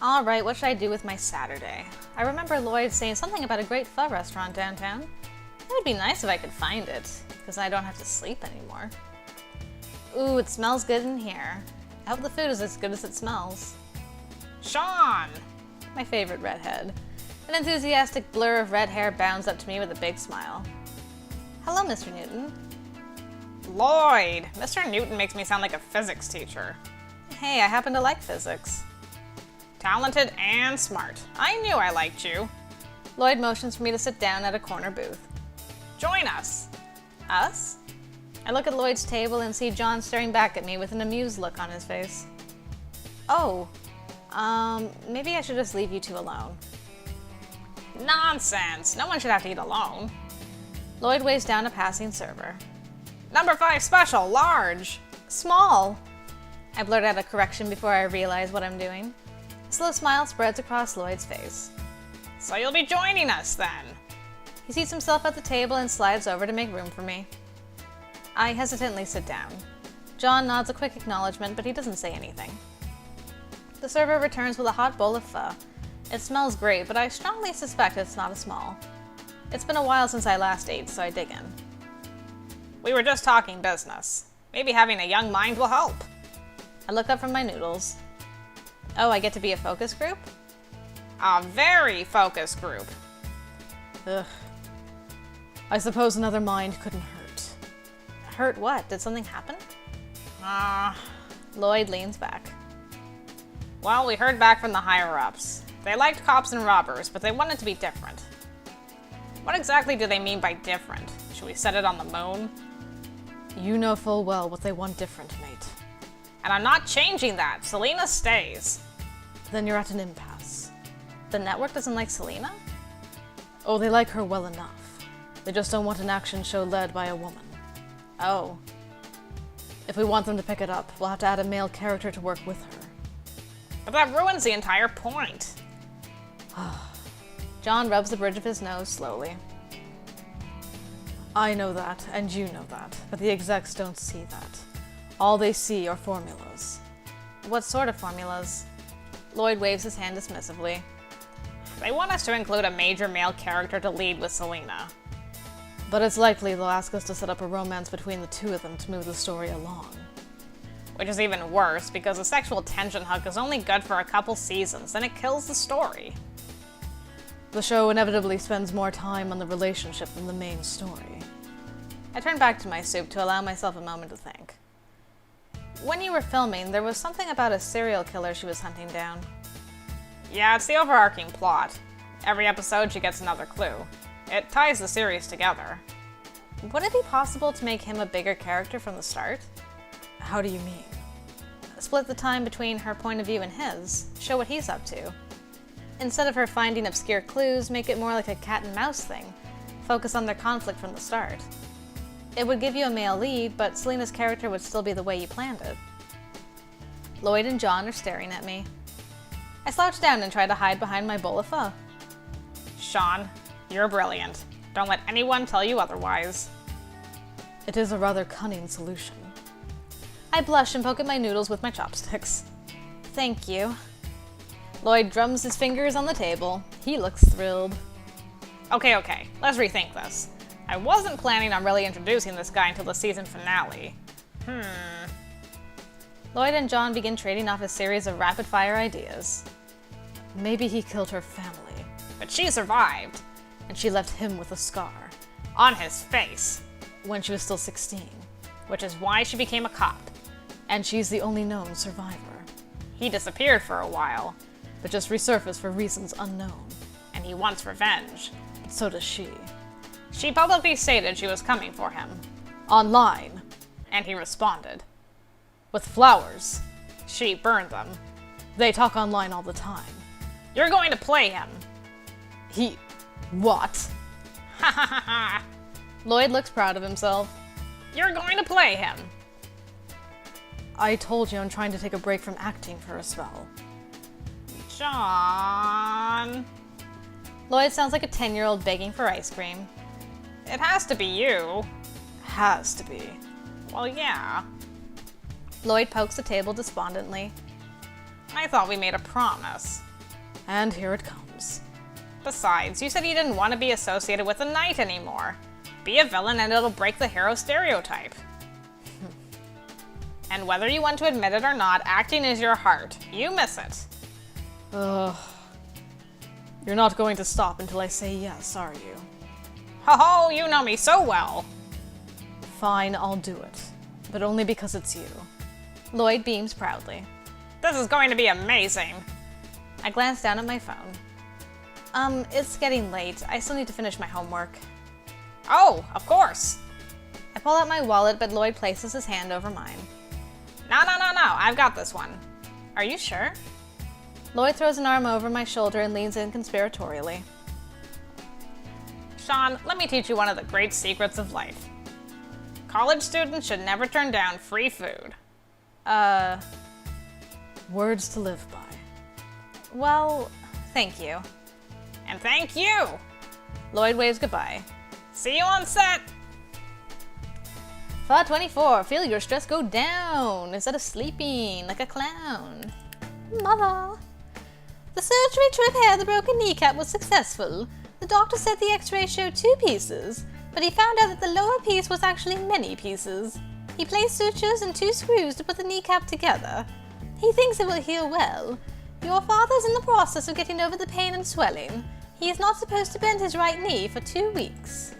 Alright, what should I do with my Saturday? I remember Lloyd saying something about a great pho restaurant downtown. It would be nice if I could find it, because I don't have to sleep anymore. Ooh, it smells good in here. I hope the food is as good as it smells. Sean! My favorite redhead. An enthusiastic blur of red hair bounds up to me with a big smile. Hello, Mr. Newton. Lloyd! Mr. Newton makes me sound like a physics teacher. Hey, I happen to like physics. Talented and smart. I knew I liked you. Lloyd motions for me to sit down at a corner booth. Join us. Us? I look at Lloyd's table and see John staring back at me with an amused look on his face. Oh, maybe I should just leave you two alone. Nonsense. No one should have to eat alone. Lloyd weighs down a passing server. Number 5 special, large. Small! I blurt out a correction before I realize what I'm doing. A slow smile spreads across Lloyd's face. So you'll be joining us then. He seats himself at the table and slides over to make room for me. I hesitantly sit down. John nods a quick acknowledgement, but he doesn't say anything. The server returns with a hot bowl of pho. It smells great, but I strongly suspect it's not a small. It's been a while since I last ate, so I dig in. We were just talking business. Maybe having a young mind will help. I look up from my noodles. Oh, I get to be a focus group? A very focused group. Ugh. I suppose another mind couldn't hurt. Hurt what? Did something happen? Lloyd leans back. Well, we heard back from the higher-ups. They liked cops and robbers, but they wanted to be different. What exactly do they mean by different? Should we set it on the moon? You know full well what they want different, mate. And I'm not changing that. Selena stays. Then you're at an impasse. The network doesn't like Selena? Oh, they like her well enough. They just don't want an action show led by a woman. Oh. If we want them to pick it up, we'll have to add a male character to work with her. But that ruins the entire point. John rubs the bridge of his nose slowly. I know that, and you know that, but the execs don't see that. All they see are formulas. What sort of formulas? Lloyd waves his hand dismissively. They want us to include a major male character to lead with Selena. But it's likely they'll ask us to set up a romance between the two of them to move the story along. Which is even worse, because a sexual tension hook is only good for a couple seasons, and it kills the story. The show inevitably spends more time on the relationship than the main story. I turn back to my soup to allow myself a moment to think. When you were filming, there was something about a serial killer she was hunting down. Yeah, it's the overarching plot. Every episode she gets another clue. It ties the series together. Would it be possible to make him a bigger character from the start? How do you mean? Split the time between her point of view and his. Show what he's up to. Instead of her finding obscure clues, make it more like a cat and mouse thing. Focus on their conflict from the start. It would give you a male lead, but Selena's character would still be the way you planned it. Lloyd and John are staring at me. I slouch down and try to hide behind my bowl of pho. Sean, you're brilliant. Don't let anyone tell you otherwise. It is a rather cunning solution. I blush and poke at my noodles with my chopsticks. Thank you. Lloyd drums his fingers on the table. He looks thrilled. Okay, let's rethink this. I wasn't planning on really introducing this guy until the season finale. Lloyd and John begin trading off a series of rapid-fire ideas. Maybe he killed her family. But she survived. And she left him with a scar. On his face. When she was still 16. Which is why she became a cop. And she's the only known survivor. He disappeared for a while. But just resurfaced for reasons unknown. And he wants revenge. But so does she. She publicly stated she was coming for him. Online. And he responded. With flowers. She burned them. They talk online all the time. You're going to play him. What? Ha ha ha ha. Lloyd looks proud of himself. You're going to play him. I told you I'm trying to take a break from acting for a spell. John. Lloyd sounds like a 10-year-old begging for ice cream. It has to be you. Has to be. Well, yeah. Lloyd pokes the table despondently. I thought we made a promise. And here it comes. Besides, you said you didn't want to be associated with a knight anymore. Be a villain and it'll break the hero stereotype. And whether you want to admit it or not, acting is your heart. You miss it. Ugh. You're not going to stop until I say yes, are you? Ho ho, you know me so well. Fine, I'll do it. But only because it's you. Lloyd beams proudly. This is going to be amazing. I glance down at my phone. It's getting late. I still need to finish my homework. Oh, of course. I pull out my wallet, but Lloyd places his hand over mine. No, I've got this one. Are you sure? Lloyd throws an arm over my shoulder and leans in conspiratorially. Sean, let me teach you one of the great secrets of life. College students should never turn down free food. Words to live by. Well, thank you. And thank you! Lloyd waves goodbye. See you on set! Far 24, feel your stress go down instead of sleeping like a clown. Mother! The surgery to repair the broken kneecap was successful. The doctor said the x-ray showed 2 pieces, but he found out that the lower piece was actually many pieces. He placed sutures and 2 screws to put the kneecap together. He thinks it will heal well. Your father's in the process of getting over the pain and swelling. He is not supposed to bend his right knee for 2 weeks.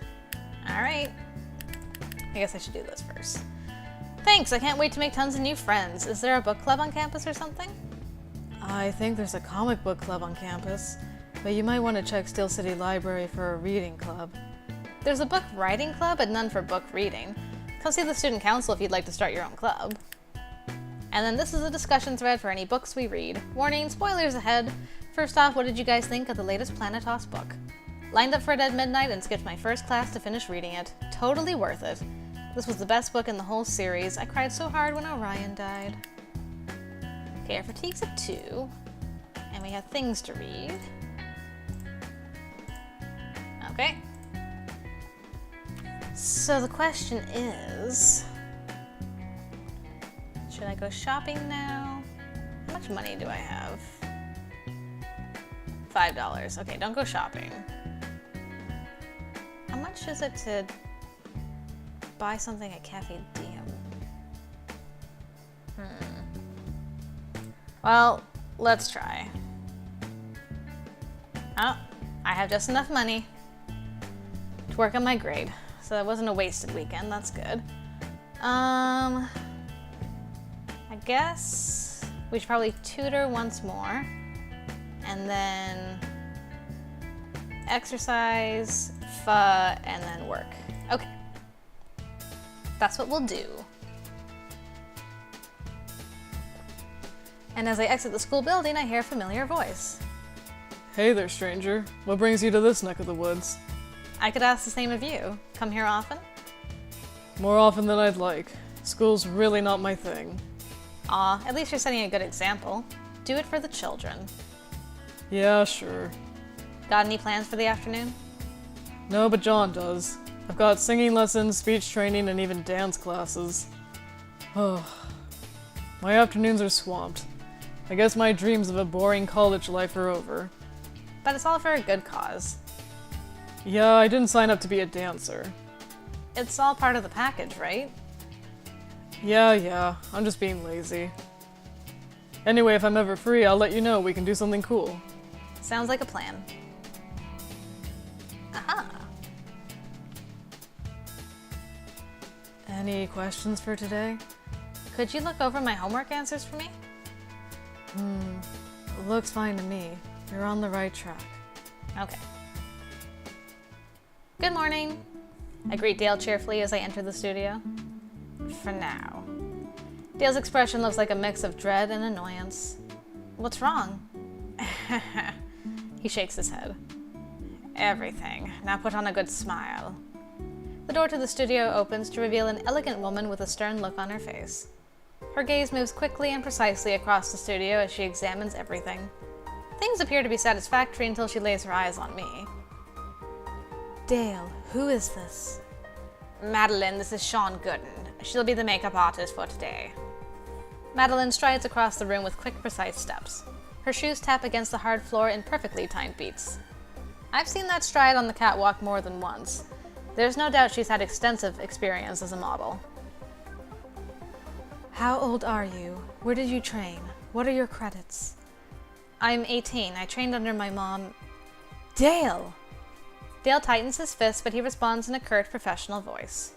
Alright. I guess I should do this first. Thanks, I can't wait to make tons of new friends. Is there a book club on campus or something? I think there's a comic book club on campus, but you might want to check Steel City Library for a reading club. There's a book writing club, but none for book reading. Come see the student council if you'd like to start your own club. And then this is a discussion thread for any books we read. Warning, spoilers ahead. First off, what did you guys think of the latest Planetos book? Lined up for it at midnight and skipped my first class to finish reading it. Totally worth it. This was the best book in the whole series. I cried so hard when Orion died. Okay, our fatigue's at 2. And we have things to read. Okay. So the question is, should I go shopping now? How much money do I have? $5. Okay, don't go shopping. How much is it to buy something at Cafe Diem? Well, let's try. Oh, I have just enough money to work on my grade. So that wasn't a wasted weekend, that's good. I guess we should probably tutor once more. And then exercise, pho, and then work. Okay. That's what we'll do. And as I exit the school building, I hear a familiar voice. Hey there, stranger. What brings you to this neck of the woods? I could ask the same of you. Come here often? More often than I'd like. School's really not my thing. Aw, at least you're setting a good example. Do it for the children. Yeah, sure. Got any plans for the afternoon? No, but John does. I've got singing lessons, speech training, and even dance classes. Oh, my afternoons are swamped. I guess my dreams of a boring college life are over. But it's all for a good cause. Yeah, I didn't sign up to be a dancer. It's all part of the package, right? Yeah, I'm just being lazy. Anyway, if I'm ever free, I'll let you know. We can do something cool. Sounds like a plan. Aha! Any questions for today? Could you look over my homework answers for me? Looks fine to me. You're on the right track. Okay. Good morning. I greet Dale cheerfully as I enter the studio. For now. Dale's expression looks like a mix of dread and annoyance. What's wrong? He shakes his head. Everything. Now put on a good smile. The door to the studio opens to reveal an elegant woman with a stern look on her face. Her gaze moves quickly and precisely across the studio as she examines everything. Things appear to be satisfactory until she lays her eyes on me. Dale, who is this? Madeline, this is Sean Gooden. She'll be the makeup artist for today. Madeline strides across the room with quick, precise steps. Her shoes tap against the hard floor in perfectly timed beats. I've seen that stride on the catwalk more than once. There's no doubt she's had extensive experience as a model. How old are you? Where did you train? What are your credits? I'm 18. I trained under my mom. Dale! Dale tightens his fist, but he responds in a curt, professional voice.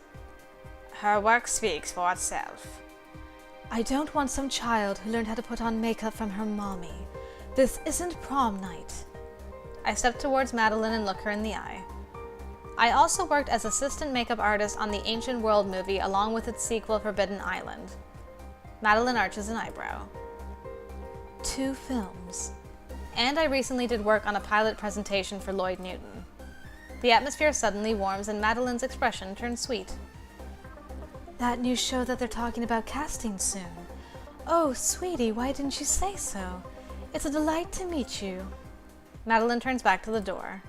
Her work speaks for itself. I don't want some child who learned how to put on makeup from her mommy. This isn't prom night. I step towards Madeline and look her in the eye. I also worked as assistant makeup artist on the Ancient World movie along with its sequel, Forbidden Island. Madeline arches an eyebrow. 2 films. And I recently did work on a pilot presentation for Lloyd Newton. The atmosphere suddenly warms and Madeline's expression turns sweet. That new show that they're talking about casting soon. Oh, sweetie, why didn't you say so? It's a delight to meet you. Madeline turns back to the door.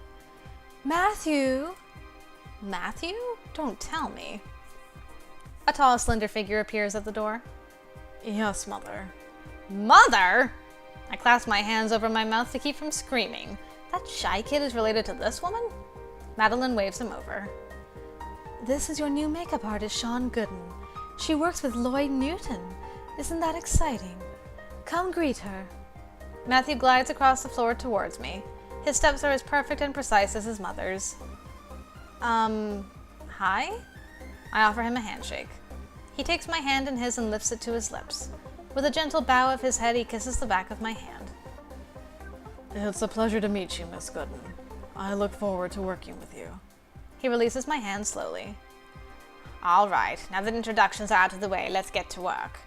Matthew! Matthew? Don't tell me. A tall, slender figure appears at the door. Yes, Mother. Mother? I clasp my hands over my mouth to keep from screaming. That shy kid is related to this woman? Madeline waves him over. This is your new makeup artist, Sean Gooden. She works with Lloyd Newton. Isn't that exciting? Come greet her. Matthew glides across the floor towards me. His steps are as perfect and precise as his mother's. Hi? I offer him a handshake. He takes my hand in his and lifts it to his lips. With a gentle bow of his head, he kisses the back of my hand. It's a pleasure to meet you, Miss Gooden. I look forward to working with you. He releases my hand slowly. All right, now that introductions are out of the way, let's get to work.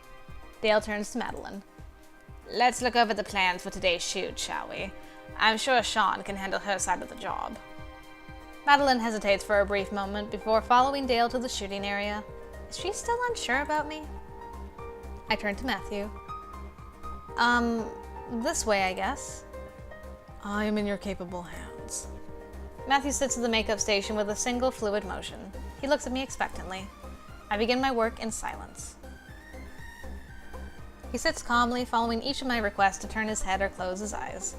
Dale turns to Madeline. Let's look over the plans for today's shoot, shall we? I'm sure Sian can handle her side of the job. Madeline hesitates for a brief moment before following Dale to the shooting area. Is she still unsure about me? I turn to Matthew. This way, I guess. I am in your capable hands. Matthew sits at the makeup station with a single fluid motion. He looks at me expectantly. I begin my work in silence. He sits calmly, following each of my requests to turn his head or close his eyes.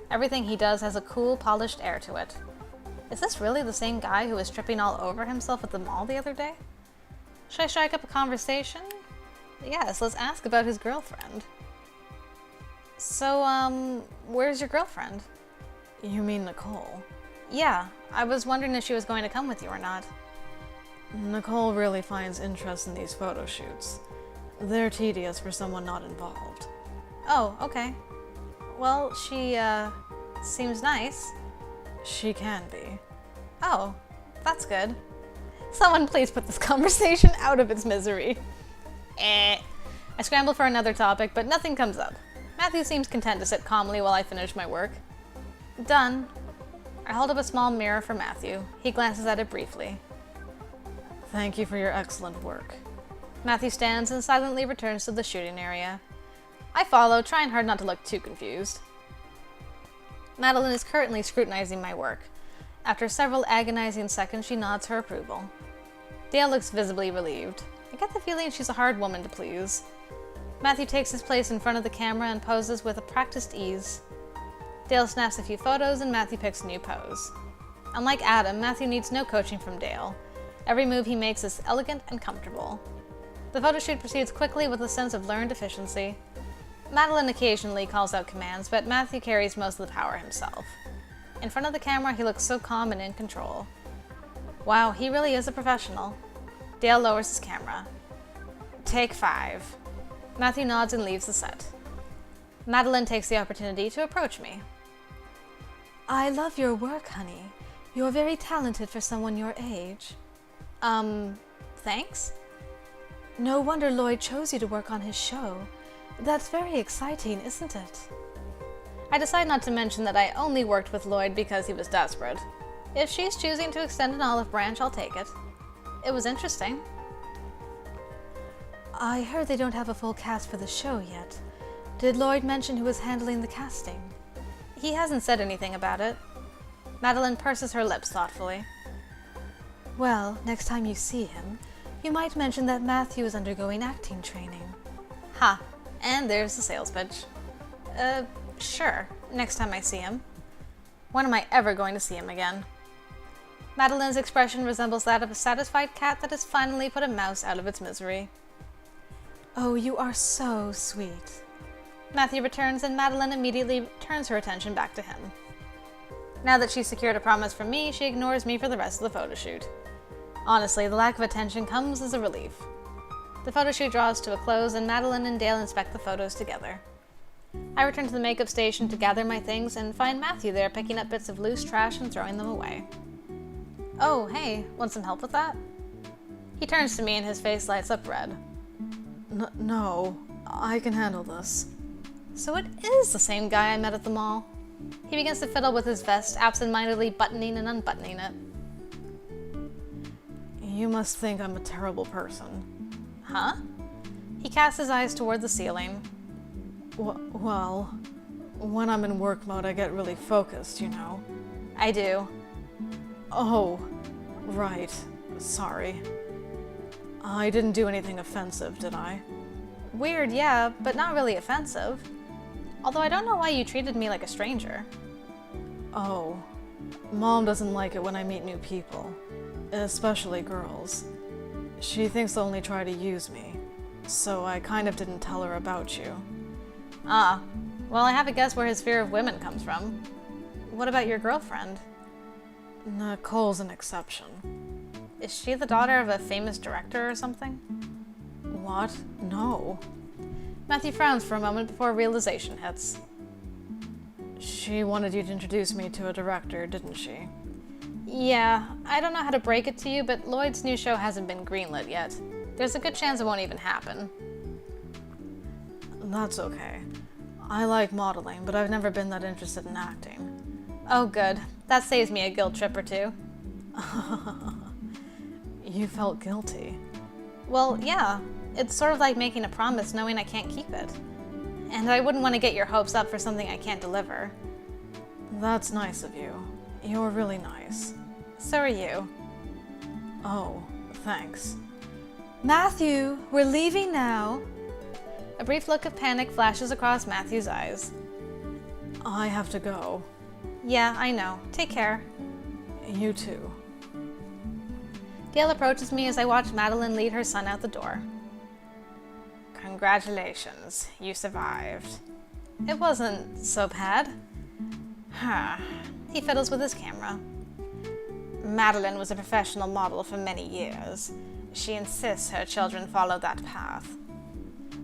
Everything he does has a cool, polished air to it. Is this really the same guy who was tripping all over himself at the mall the other day? Should I strike up a conversation? Yes, let's ask about his girlfriend. So, where's your girlfriend? You mean Nicole? Yeah, I was wondering if she was going to come with you or not. Nicole really finds interest in these photo shoots. They're tedious for someone not involved. Oh, okay. Well, she, seems nice. She can be. Oh, that's good. Someone please put this conversation out of its misery. I scramble for another topic, but nothing comes up. Matthew seems content to sit calmly while I finish my work. Done. I hold up a small mirror for Matthew. He glances at it briefly. Thank you for your excellent work. Matthew stands and silently returns to the shooting area. I follow, trying hard not to look too confused. Madeline is currently scrutinizing my work. After several agonizing seconds, she nods her approval. Dale looks visibly relieved. I get the feeling she's a hard woman to please. Matthew takes his place in front of the camera and poses with a practiced ease. Dale snaps a few photos and Matthew picks a new pose. Unlike Adam, Matthew needs no coaching from Dale. Every move he makes is elegant and comfortable. The photo shoot proceeds quickly with a sense of learned efficiency. Madeline occasionally calls out commands, but Matthew carries most of the power himself. In front of the camera, he looks so calm and in control. Wow, he really is a professional. Dale lowers his camera. Take 5. Matthew nods and leaves the set. Madeline takes the opportunity to approach me. I love your work, honey. You're very talented for someone your age. Thanks? No wonder Lloyd chose you to work on his show. That's very exciting, isn't it? I decide not to mention that I only worked with Lloyd because he was desperate. If she's choosing to extend an olive branch, I'll take it. It was interesting. I heard they don't have a full cast for the show yet. Did Lloyd mention who was handling the casting? He hasn't said anything about it. Madeline purses her lips thoughtfully. Well, next time you see him, you might mention that Matthew is undergoing acting training. Ha, and there's the sales pitch. Sure, next time I see him. When am I ever going to see him again? Madeline's expression resembles that of a satisfied cat that has finally put a mouse out of its misery. Oh, you are so sweet. Matthew returns and Madeline immediately turns her attention back to him. Now that she's secured a promise from me, she ignores me for the rest of the photo shoot. Honestly, the lack of attention comes as a relief. The photo shoot draws to a close and Madeline and Dale inspect the photos together. I return to the makeup station to gather my things and find Matthew there picking up bits of loose trash and throwing them away. Oh, hey, want some help with that? He turns to me and his face lights up red. No, I can handle this. So it is the same guy I met at the mall. He begins to fiddle with his vest, absent-mindedly buttoning and unbuttoning it. You must think I'm a terrible person. Huh? He casts his eyes toward the ceiling. Well, when I'm in work mode, I get really focused, you know. I do. Oh, right. Sorry. I didn't do anything offensive, did I? Weird, yeah, but not really offensive. Although I don't know why you treated me like a stranger. Oh, Mom doesn't like it when I meet new people, especially girls. She thinks they'll only try to use me, so I kind of didn't tell her about you. Ah, well, I have a guess where his fear of women comes from. What about your girlfriend? Nicole's an exception. Is she the daughter of a famous director or something? What? No. Matthew frowns for a moment before realization hits. She wanted you to introduce me to a director, didn't she? Yeah, I don't know how to break it to you, but Lloyd's new show hasn't been greenlit yet. There's a good chance it won't even happen. That's okay. I like modeling, but I've never been that interested in acting. Oh good, that saves me a guilt trip or two. You felt guilty. Well, yeah. It's sort of like making a promise knowing I can't keep it. And I wouldn't want to get your hopes up for something I can't deliver. That's nice of you. You're really nice. So are you. Oh, thanks. Matthew, we're leaving now. A brief look of panic flashes across Matthew's eyes. I have to go. Yeah, I know. Take care. You too. Dale approaches me as I watch Madeline lead her son out the door. Congratulations, you survived. It wasn't so bad. Huh. He fiddles with his camera. Madeline was a professional model for many years. She insists her children follow that path.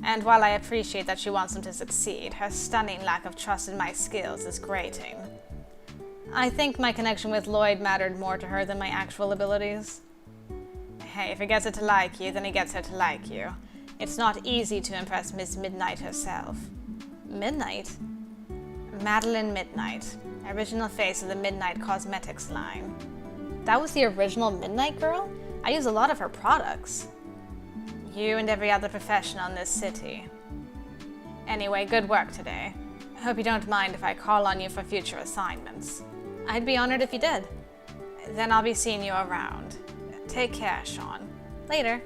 And while I appreciate that she wants them to succeed, her stunning lack of trust in my skills is grating. I think my connection with Lloyd mattered more to her than my actual abilities. Hey, if he gets her to like you, then he gets her to like you. It's not easy to impress Miss Midnight herself. Midnight? Madeline Midnight, original face of the Midnight Cosmetics line. That was the original Midnight Girl? I use a lot of her products. You and every other professional in this city. Anyway, good work today. I hope you don't mind if I call on you for future assignments. I'd be honored if you did. Then I'll be seeing you around. Take care, Sean. Later.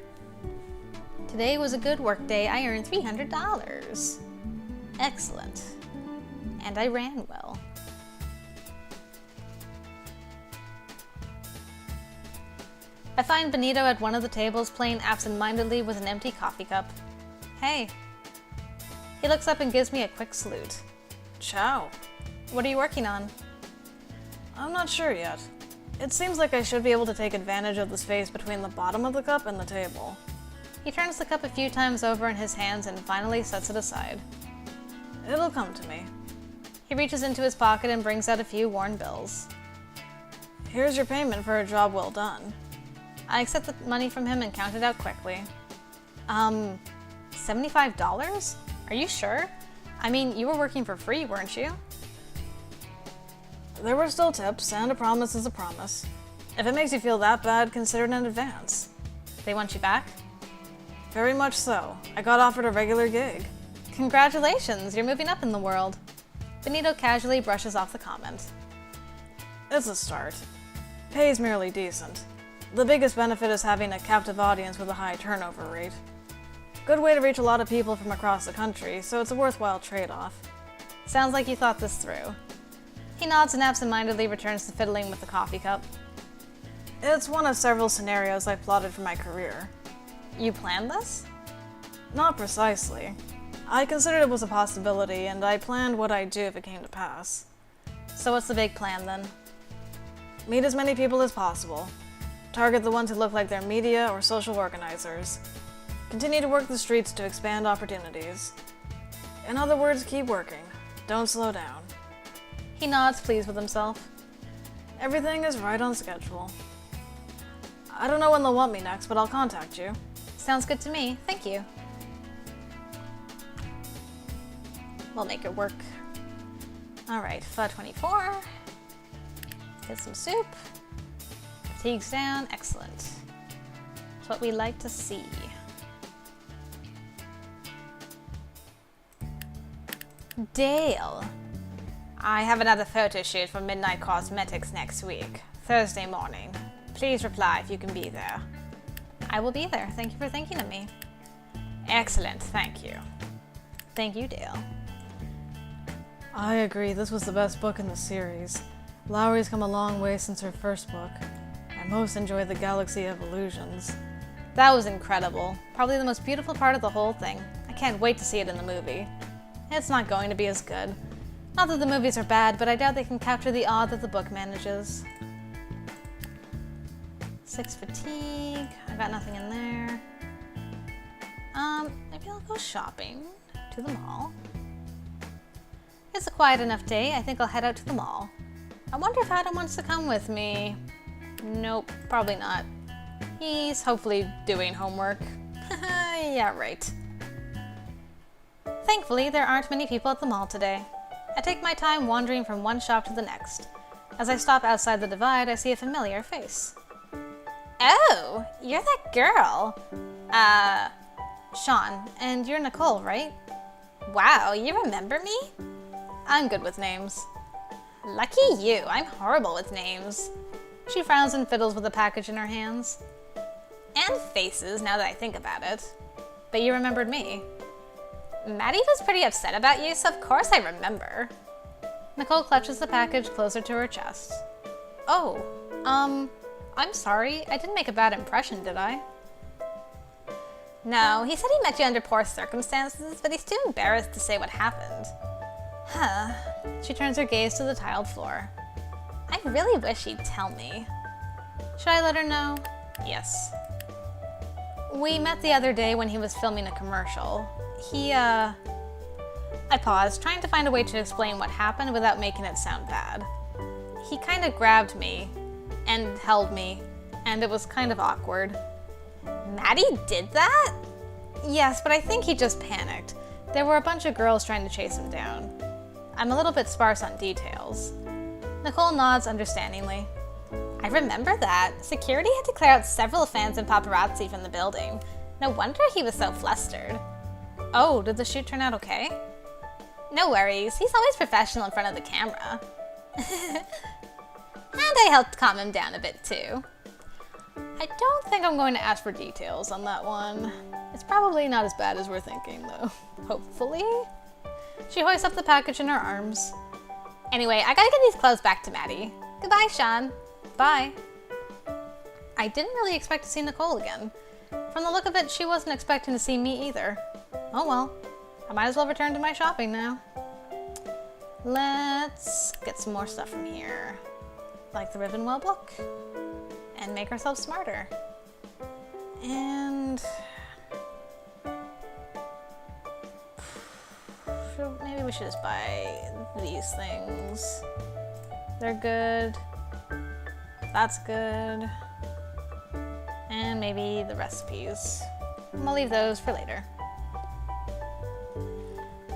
Today was a good work day. I earned $300. Excellent. And I ran well. I find Benito at one of the tables playing absent-mindedly with an empty coffee cup. Hey. He looks up and gives me a quick salute. Ciao. What are you working on? I'm not sure yet. It seems like I should be able to take advantage of the space between the bottom of the cup and the table. He turns the cup a few times over in his hands and finally sets it aside. It'll come to me. He reaches into his pocket and brings out a few worn bills. Here's your payment for a job well done. I accept the money from him and count it out quickly. $75? Are you sure? I mean, you were working for free, weren't you? There were still tips, and a promise is a promise. If it makes you feel that bad, consider it an advance. They want you back? Very much so. I got offered a regular gig. Congratulations, you're moving up in the world. Benito casually brushes off the comment. It's a start. Pay's merely decent. The biggest benefit is having a captive audience with a high turnover rate. Good way to reach a lot of people from across the country, so it's a worthwhile trade-off. Sounds like you thought this through. He nods and absentmindedly returns to fiddling with the coffee cup. It's one of several scenarios I plotted for my career. You planned this? Not precisely. I considered it was a possibility, and I planned what I'd do if it came to pass. So what's the big plan then? Meet as many people as possible. Target the ones who look like they're media or social organizers. Continue to work the streets to expand opportunities. In other words, keep working. Don't slow down. He nods, pleased with himself. Everything is right on schedule. I don't know when they'll want me next, but I'll contact you. Sounds good to me. Thank you. We'll make it work. Alright, pho 24. Get some soup. Fatigue's down. Excellent. It's what we like to see. Dale. I have another photo shoot for Midnight Cosmetics next week, Thursday morning. Please reply if you can be there. I will be there. Thank you for thinking of me. Excellent. Thank you. Thank you, Dale. I agree, this was the best book in the series. Lowry's come a long way since her first book. I most enjoyed the Galaxy of Illusions. That was incredible. Probably the most beautiful part of the whole thing. I can't wait to see it in the movie. It's not going to be as good. Not that the movies are bad, but I doubt they can capture the awe that the book manages. 6 fatigue. I got nothing in there. Maybe I'll go shopping to the mall. It's a quiet enough day. I think I'll head out to the mall. I wonder if Adam wants to come with me. Nope, probably not. He's hopefully doing homework. Yeah, right. Thankfully, there aren't many people at the mall today. I take my time wandering from one shop to the next. As I stop outside the divide, I see a familiar face. Oh, you're that girl. Sean, and you're Nicole, right? Wow, you remember me? I'm good with names. Lucky you, I'm horrible with names. She frowns and fiddles with the package in her hands. And faces, now that I think about it. But you remembered me. Maddie was pretty upset about you, so of course I remember. Nicole clutches the package closer to her chest. Oh, I'm sorry. I didn't make a bad impression, did I? No, he said he met you under poor circumstances, but he's too embarrassed to say what happened. Huh. She turns her gaze to the tiled floor. I really wish he'd tell me. Should I let her know? Yes. We met the other day when he was filming a commercial. I paused, trying to find a way to explain what happened without making it sound bad. He kind of grabbed me and held me, and it was kind of awkward. Maddie did that? Yes, but I think he just panicked. There were a bunch of girls trying to chase him down. I'm a little bit sparse on details. Nicole nods understandingly. I remember that. Security had to clear out several fans and paparazzi from the building. No wonder he was so flustered. Oh, did the shoot turn out okay? No worries, he's always professional in front of the camera. And I helped calm him down a bit too. I don't think I'm going to ask for details on that one. It's probably not as bad as we're thinking though. Hopefully. She hoists up the package in her arms. Anyway, I gotta get these clothes back to Maddie. Goodbye, Sean. Bye. I didn't really expect to see Nicole again. From the look of it, she wasn't expecting to see me either. Oh well, I might as well return to my shopping now. Let's get some more stuff from here. Like the Ribbonwell book. And make ourselves smarter. And maybe we should just buy these things. They're good. That's good. And maybe the recipes. We'll leave those for later.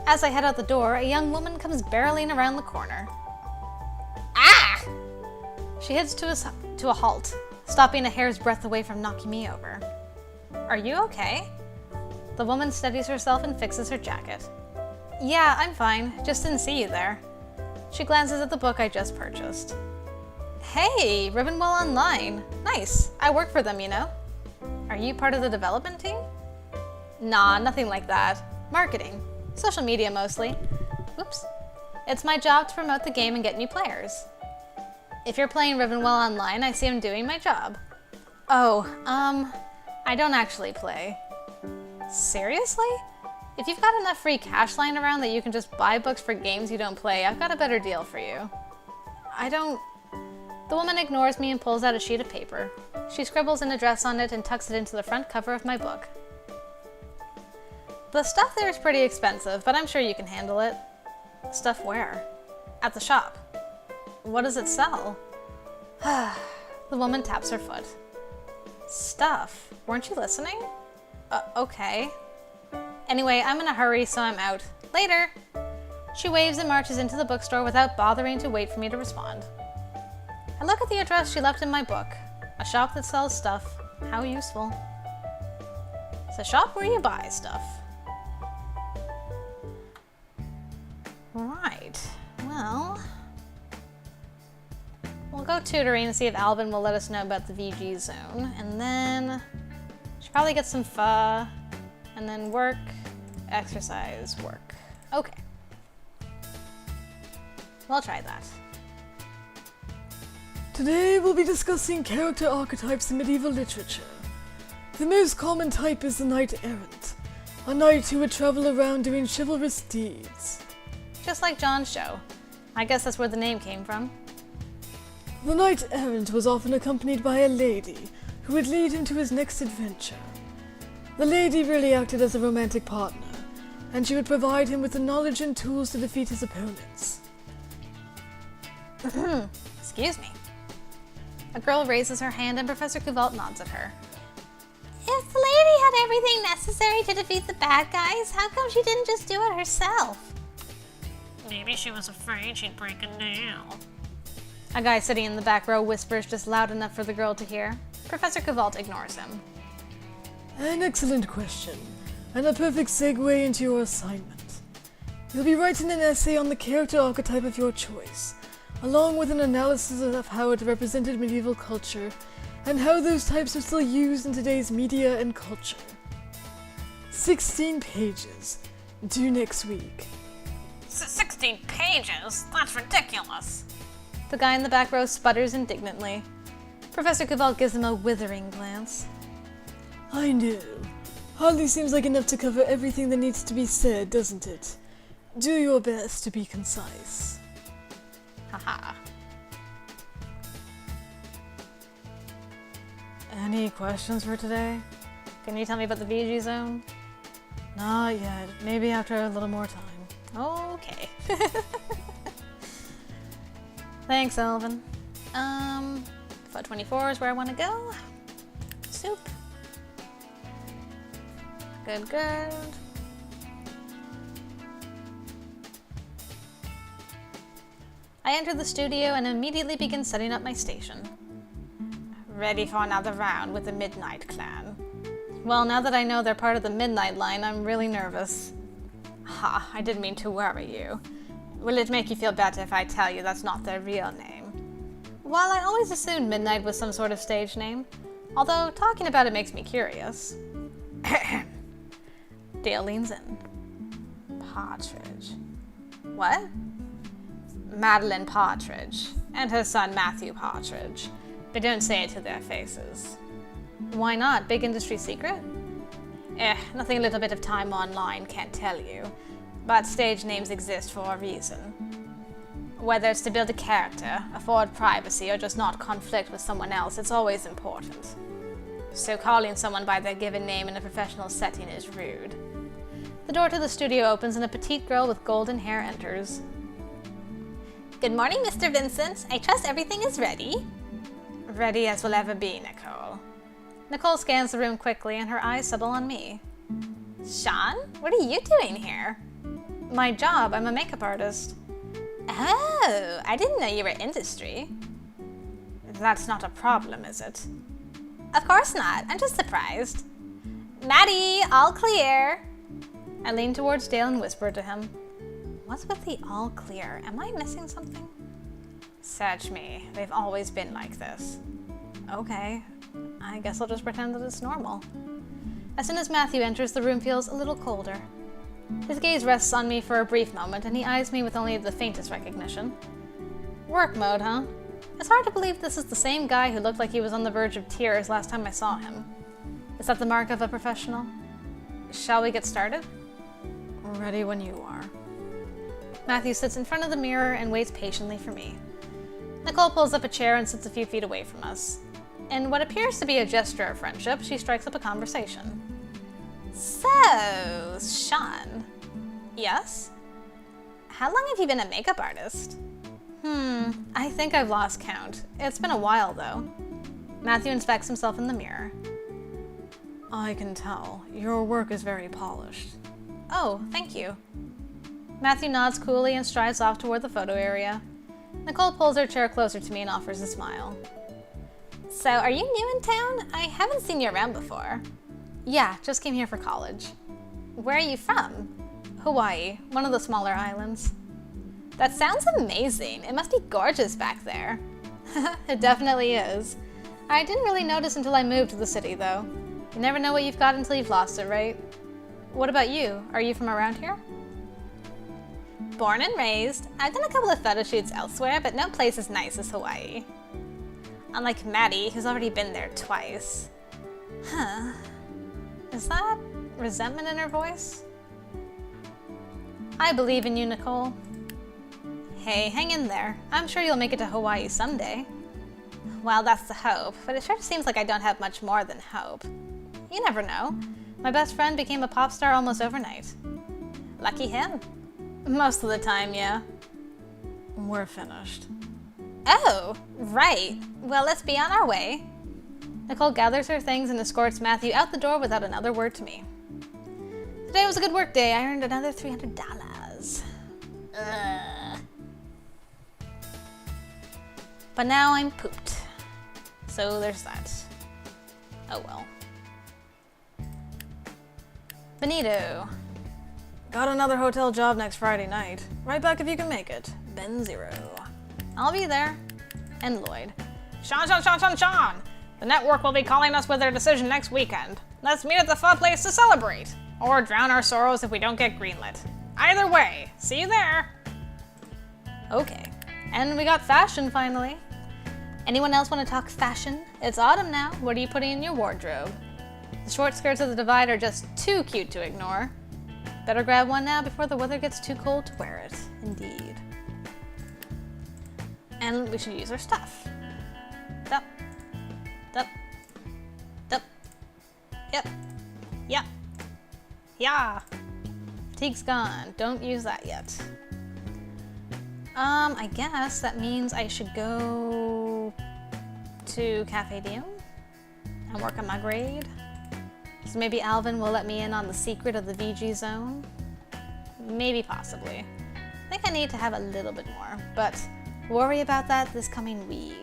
As I head out the door, a young woman comes barreling around the corner. Ah! She heads to a halt, stopping a hair's breadth away from knocking me over. Are you okay? The woman steadies herself and fixes her jacket. Yeah, I'm fine. Just didn't see you there. She glances at the book I just purchased. Hey, Ribbonwell Online. Nice. I work for them, you know. Are you part of the development team? Nah, nothing like that. Marketing. Social media mostly. Oops. It's my job to promote the game and get new players. If you're playing Rivenwell online, I see I'm doing my job. Oh, I don't actually play. Seriously? If you've got enough free cash lying around that you can just buy books for games you don't play, I've got a better deal for you. I don't... The woman ignores me and pulls out a sheet of paper. She scribbles an address on it and tucks it into the front cover of my book. The stuff there is pretty expensive, but I'm sure you can handle it. Stuff where? At the shop. What does it sell? The woman taps her foot. Stuff. Weren't you listening? Okay. Anyway, I'm in a hurry, so I'm out. Later! She waves and marches into the bookstore without bothering to wait for me to respond. I look at the address she left in my book. A shop that sells stuff. How useful. It's a shop where you buy stuff. Right. Well... We'll go tutoring and see if Alvin will let us know about the VG zone. And then... Should probably get some pho. And then work, exercise, work. Okay. We'll try that. Today we'll be discussing character archetypes in medieval literature. The most common type is the knight-errant, a knight who would travel around doing chivalrous deeds. Just like John's show. I guess that's where the name came from. The knight-errant was often accompanied by a lady who would lead him to his next adventure. The lady really acted as a romantic partner, and she would provide him with the knowledge and tools to defeat his opponents. Excuse me. A girl raises her hand and Professor Kuvalt nods at her. If the lady had everything necessary to defeat the bad guys, how come she didn't just do it herself? Maybe she was afraid she'd break a nail. A guy sitting in the back row whispers just loud enough for the girl to hear. Professor Kuvalt ignores him. An excellent question, and a perfect segue into your assignment. You'll be writing an essay on the character archetype of your choice, along with an analysis of how it represented medieval culture, and how those types are still used in today's media and culture. 16 pages, due next week. 16 pages? That's ridiculous. The guy in the back row sputters indignantly. Professor Kuvalt gives him a withering glance. I know. Hardly seems like enough to cover everything that needs to be said, doesn't it? Do your best to be concise. Haha. Any questions for today? Can you tell me about the VG zone? Not yet. Maybe after a little more time. Okay. Thanks, Alvin. Foot 24 is where I want to go. Soup. Good, good. I enter the studio and immediately begin setting up my station. Ready for another round with the Midnight Clan. Well, now that I know they're part of the Midnight Line, I'm really nervous. Ha, I didn't mean to worry you. Will it make you feel better if I tell you that's not their real name? While I always assumed Midnight was some sort of stage name, although talking about it makes me curious. Dale leans in. Partridge. What? Madeline Partridge, and her son Matthew Partridge. But don't say it to their faces. Why not? Big industry secret? Nothing a little bit of time online can't tell you. But stage names exist for a reason. Whether it's to build a character, afford privacy, or just not conflict with someone else, it's always important. So calling someone by their given name in a professional setting is rude. The door to the studio opens and a petite girl with golden hair enters. Good morning, Mr. Vincent. I trust everything is ready. Ready as will ever be, Nicole. Nicole scans the room quickly and her eyes settle on me. Sian, what are you doing here? My job, I'm a makeup artist. Oh, I didn't know you were industry. That's not a problem, is it? Of course not. I'm just surprised. Maddie, all clear. I leaned towards Dale and whispered to him. What's with the all clear? Am I missing something? Search me. They've always been like this. Okay. I guess I'll just pretend that it's normal. As soon as Matthew enters, the room feels a little colder. His gaze rests on me for a brief moment, and he eyes me with only the faintest recognition. Work mode, huh? It's hard to believe this is the same guy who looked like he was on the verge of tears last time I saw him. Is that the mark of a professional? Shall we get started? Ready when you are. Matthew sits in front of the mirror and waits patiently for me. Nicole pulls up a chair and sits a few feet away from us. In what appears to be a gesture of friendship, she strikes up a conversation. So, Sian. Yes? How long have you been a makeup artist? I think I've lost count. It's been a while, though. Matthew inspects himself in the mirror. I can tell. Your work is very polished. Oh, thank you. Matthew nods coolly and strides off toward the photo area. Nicole pulls her chair closer to me and offers a smile. So, are you new in town? I haven't seen you around before. Yeah, just came here for college. Where are you from? Hawaii, one of the smaller islands. That sounds amazing. It must be gorgeous back there. It definitely is. I didn't really notice until I moved to the city, though. You never know what you've got until you've lost it, right? What about you? Are you from around here? Born and raised. I've done a couple of photo shoots elsewhere, but no place as nice as Hawaii. Unlike Maddie, who's already been there twice. Huh. Is that resentment in her voice? I believe in you, Nicole. Hey, hang in there. I'm sure you'll make it to Hawaii someday. Well, that's the hope, but it sure seems like I don't have much more than hope. You never know. My best friend became a pop star almost overnight. Lucky him. Most of the time, yeah. We're finished. Oh, right. Well, let's be on our way. Nicole gathers her things and escorts Matthew out the door without another word to me. Today was a good work day. I earned another $300. Ugh. But now I'm pooped. So there's that. Oh well. Benito. Got another hotel job next Friday night. Right back if you can make it. Ben Zero. I'll be there. And Lloyd. Sean! The network will be calling us with their decision next weekend. Let's meet at the pho place to celebrate. Or drown our sorrows if we don't get greenlit. Either way, see you there. Okay. And we got fashion finally. Anyone else want to talk fashion? It's autumn now. What are you putting in your wardrobe? The short skirts of the Divide are just too cute to ignore. Better grab one now before the weather gets too cold to wear it. Indeed. And we should use our stuff. Dup. Dup. Dup. Yep. Yep. Yeah. Fatigue's gone. Don't use that yet. I guess that means I should go to Cafe Diem and work on my grade. So maybe Alvin will let me in on the secret of the VG zone. Maybe, possibly. I think I need to have a little bit more, but worry about that this coming week.